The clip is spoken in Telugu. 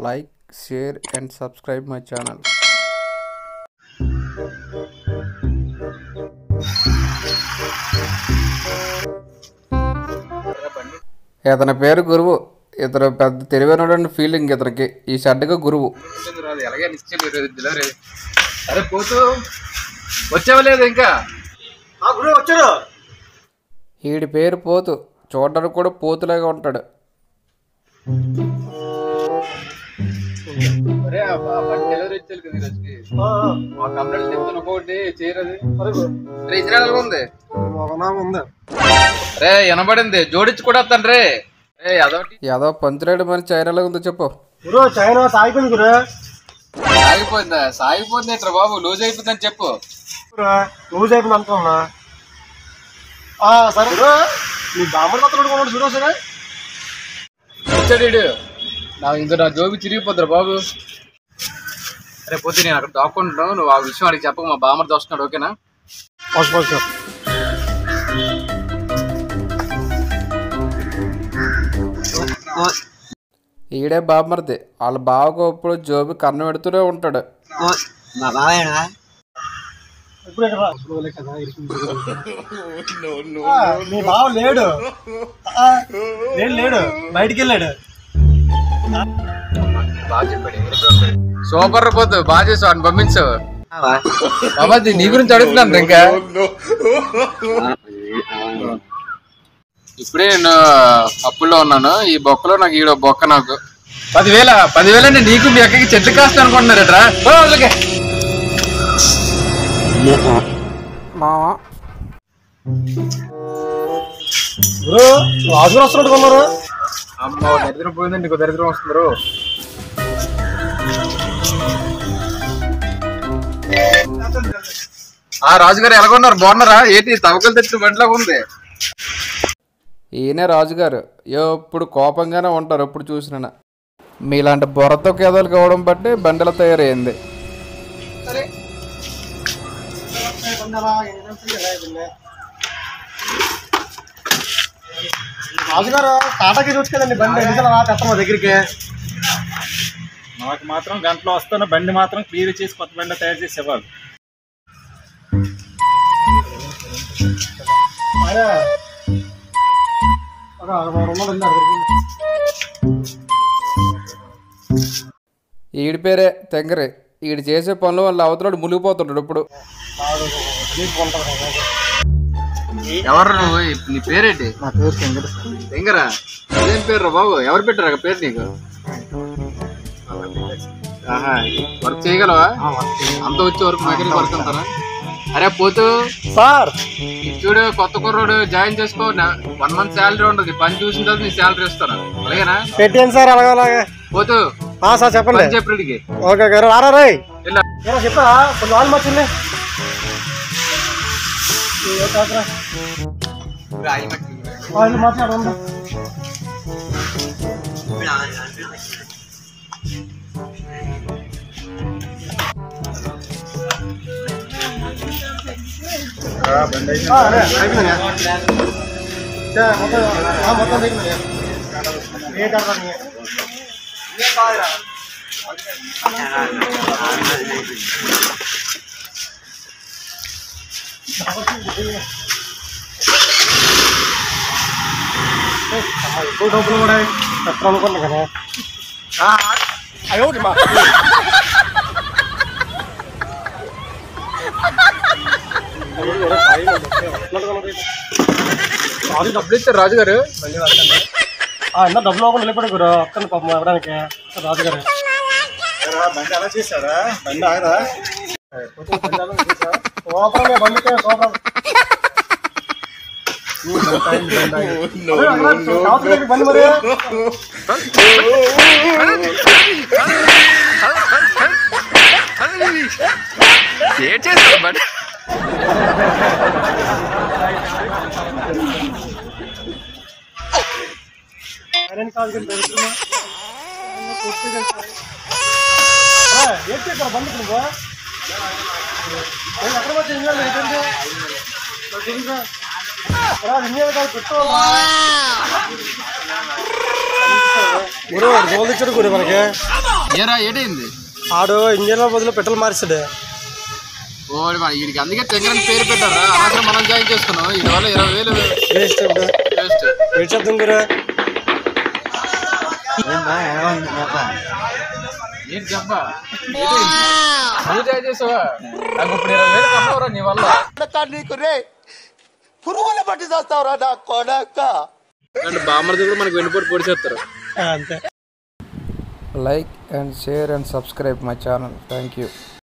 Like, share and subscribe my channel. ఇతని పేరు గురువు. ఇతను పెద్ద తెలివైన ఫీలింగ్ ఇతనికి. ఈ షడ్డకు గురువు. అరే పోతూ వచ్చావలేదు ఇంకా వచ్చారు. వీడి పేరు పోతు. చూడడానికి కూడా పోతులాగా ఉంటాడు. రే వినబడింది, జోడించి కూడా వస్తాను రే. ఏదో పంచులేడు మరి చైనాలో ఉందో చెప్పు. చైనా సాగిపోయింది గురు. సాగిపోయిందా? సాగిపోయింది ఎట్రా బాబు, లూజ్ అయిపోతుందని చెప్పు. లూజ్ అయిపోయింది అనుకున్నా. సరే గురు, నీ బామ్మడి పత్రం కొన్నాడు చూడ సరే. వచ్చాడు నాకు ఇంకా, నా జోబి చిరిగిపోతారు బాబు. అరే పోతే నేను అక్కడ దాక్కుంటున్నాను, నువ్వు ఆ విషయం అడిగి చెప్పక, మా బామ్మడి దోస్తున్నాడు. ఓకేనా? ఈడే బామ్మర్ది. వాళ్ళ బావకు ఇప్పుడు జోబి కన్ను పెడుతూనే ఉంటాడు. నీ బావ లేడు, లేడు, బయటికి వెళ్ళాడు. బాగా చెప్పాడు. సూపర్ పోతు, బాగా చేసావు అని పంపించావు. బాబాజీ నీ గురించి అడుగుతున్నాను ఇంకా. ఇప్పుడే నేను అప్పుల్లో ఉన్నాను. ఈ బొక్కలో నాకు ఈడ బొక్క నాకు 10,000 అంటే నీకు మీ అక్కకి చెట్లు కాస్త అనుకుంటున్నారట్రా. మావా రాజు వస్తున్నట్టు కొన్నారు. అమ్మ దరిద్రం పోయిందండి, నీకు దరిద్రం వస్తున్నారు. ఆ రాజుగారు ఎలాగొన్నారు? బాగున్నారా? ఏంటి తవకలు తెచ్చిన బండిలాగా ఉంది. ఈయనే రాజుగారు. ఎప్పుడు కోపంగానే ఉంటారు ఎప్పుడు చూసినా. మీలాంటి బొరతో కేదలు కావడం బట్టి బండిల తయారైంది. రాజుగారు టాటాకి చూసి కదండి బండి తెస్తాం మా దగ్గరికి. నాకు మాత్రం గంటలో వస్తున్న బండి మాత్రం క్లియర్ చేసి కొత్త బండి తయారు చేసి ఇవ్వాలి. ఈడి పేరే తెంగరే. ఈడు చేసే పనులు వాళ్ళు అవతలాడు మునిగిపోతుంటాడు ఇప్పుడు. ఎవరు నువ్వు? నీ పేరేంటి? నా పేరు తెంగర. తెంగరా? ఏం పేరు బాబు? ఎవరు పెట్టారు పేరు నీకు? వర్క్ చేయగలవా? అంత వచ్చే వరకు మెకానిక్ వర్క్ అంటారా? అరే పోతూ సార్, చూడు కొత్త కుర్రోడు జాయిన్ చేసుకో. 1 month శాలరీ ఉండదు. పని చూసిన తర్వాత నీ శాలరీ ఇస్తాను. అలాగేనా? పెట్టాను సార్. అలాగే పోతూ సార్ చెప్పండి. చెప్పడికి ఓకే గారు రారా రాయ్ చెప్పా కొంచెం ఆన్ మర్చింది. మాట్లాడు. మొత్తం ఎక్కువ డబ్బులు కూడా పెట్టాలనుకున్నా కదా. డబ్బులు ఇస్తారు రాజుగారు. డబ్బులు అవ్వకుండా వెళ్ళిపోయాడు గురు. అక్కడ పాపం ఇవ్వడానికి రాజుగారు. బండి అలా చేశారా? బండి ఆగదా? బండికే సోపరం. బండి మరి ఏం చేస్తారు బండి? Wow. గురు వాడు గోల్ ఇచ్చాడు గురు మనకి. ఏరా ఏటైంది? ఆడు ఇంజన్ బదులు పెట్రోల్ మార్చాడు. ఓడి మన వీడికి అందుకే చంద్రని పేరు పెట్టారా? అనవసరం మనం జాయిన్ చేసుకున్నాం. వీడి వల్ల 20,000 వేస్ట్ వేస్ట్. ఏం చెప్తాం గురు? ఏంటి చెప్పా? నువ్వు జాయిన్ చేసావా? నాకు ఇప్పుడు 20,000 కమ్మవరా నీ వల్ల. బామ్మర్ది కూడా మనకు వెన్నుపోటు పొడిచేస్తారు. అంతే. Like and share and subscribe my channel. Thank you.